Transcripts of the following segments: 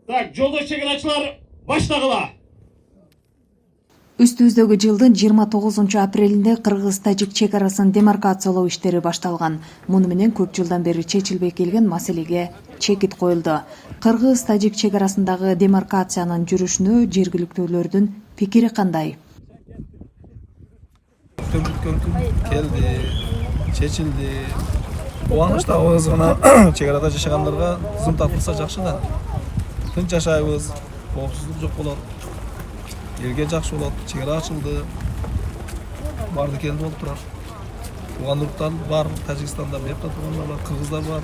Так, жолдош чегелачылар баштагыла. Үстүбүздөгү жылдын 29 апрелинде кыргыз-тажик чек арасын демаркациялоо иштери башталган. Муну менен көп жылдан бери чечилбей келген маселеге чекит коюлду. Кыргыз-тажик чек арасындагы демаркациянын жүрүшүнө жергиликтүүлөрдүн пикири кандай? Өткөн күн келди, чечилди. Кубанычтабыз, мына чек арада жашагандарга тизим тартылса жакшы да. Тынч жашайбыз, коопсуздук жок болот. Элге жакшы болот, чек ара ачылды. Барды келди болуп турат. Туугандыктар бар, Тажикстанда, бuyакта туугандар бар, кыргыздар бар.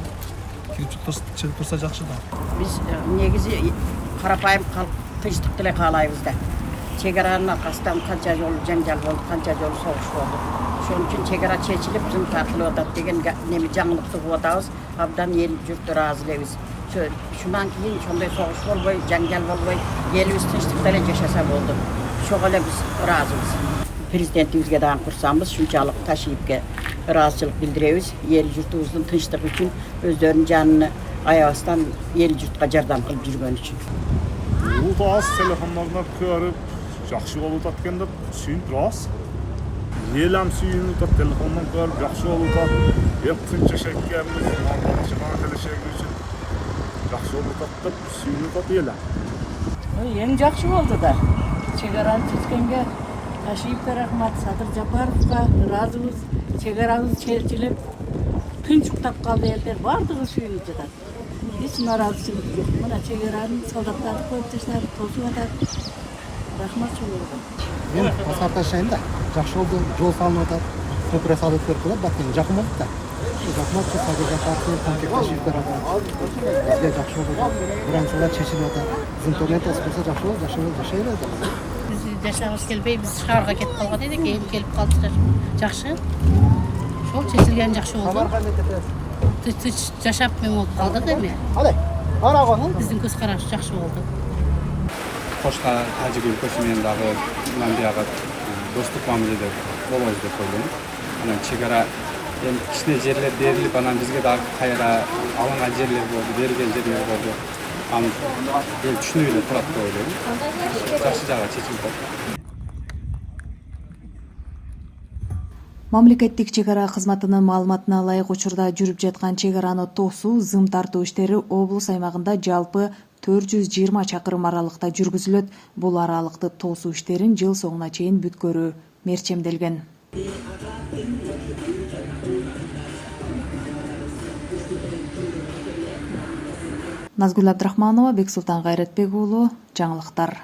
Кирип чыгып турса жакшы да. Биз негизи карапайым калк тынчтыкты эле каалайбыз да. Чек аранын аркасынан канча жолу жаңжал болду, канча жолу согуш болду. Ошон үчүн чек ара чечилип, тизим тартылып атат деген неме жаңылыкты угуп атабыз. Абдан эл журт ыраазы элебиз. Шундан кийин ошондой согуш болбой, жаңжал болбой, элибиз тынчтыкта эле жашаса болду. Ошого эле биз ыраазыбыз. Президентибизге дагы курсамбыз, ушунчалык Ташиевке ыраазычылык билдиребиз. Эл журтубуздун тынчтыгы үчүн өздөрүнүн жанын аябастан эл журтка жардам кылып жүргөн үчүн. Улутабыз телефондордон көрүп, жакшы болуп атат экен деп сүйүнүп турабыз. Эл ham сүйүнүп атат, телефондон көрүп жакшы болуп атат. Тынч жашайт экенбиз, балачыгына келешеги үчүн жакшы болуп атат деп сүйүнүп атат эл. Эң жакшы болду да. Чек араны чечкенге Ташиевке рахмат, Садыр Жапаровго ыраазыбыз. Чек арабыз чечилип, тынч уктап калды элдер, бардыгы сүйүнүп жатат. Эч нааразычылык жок. Мына чек аранын солдаттарды коюп таштап, тосуп атат. Рахмат чоңойго. Мен паспорт жашайм да. Жакшы болду, жол салынып атат. Көпүрө салып берип турат, бакин жакын болуп да. Рахмат Садыр Жапаров, Ташиевке рахмат. Бизге жакшы болду. Буранчылар чечилип атат. Интернет болсо жакшы болду, жашай беребиз. Biz жашагыбыз келбей, биз шаарга кетип калган эдик, эми келип калдыктар. Жакшы. Ошол чечилген жакшы болду. Тынч жашап мен болуп калдык эми. Бул биздин көз караш жакшы болду. Кошка Тажик өлкөсү менен дагы мындан бияга достук мамиледе болобуз деп ойлойм. Анан чек ара эми кичине жерлер берилип, анан бизге дагы кайра алынган жерлер болду, берилген жерлер болду. Аны эл түшүнүп эле турат деп ойлойм. Жакшы жагы чечилип атат. Мамлекеттик чек ара кызматынын маалыматына ылайык учурда жүрүп жаткан чек араны тосуу, зым тартуу иштери облус аймагында жалпы 420 чакырым аралыкта жүргүзүлөт. Бул аралыкты тосуу иштерин жыл соңуна чейин бүткөрүү мерчемделген. Назгүл Абдрахманова, Бексултан Гайратбек уулу, жаңылыктар.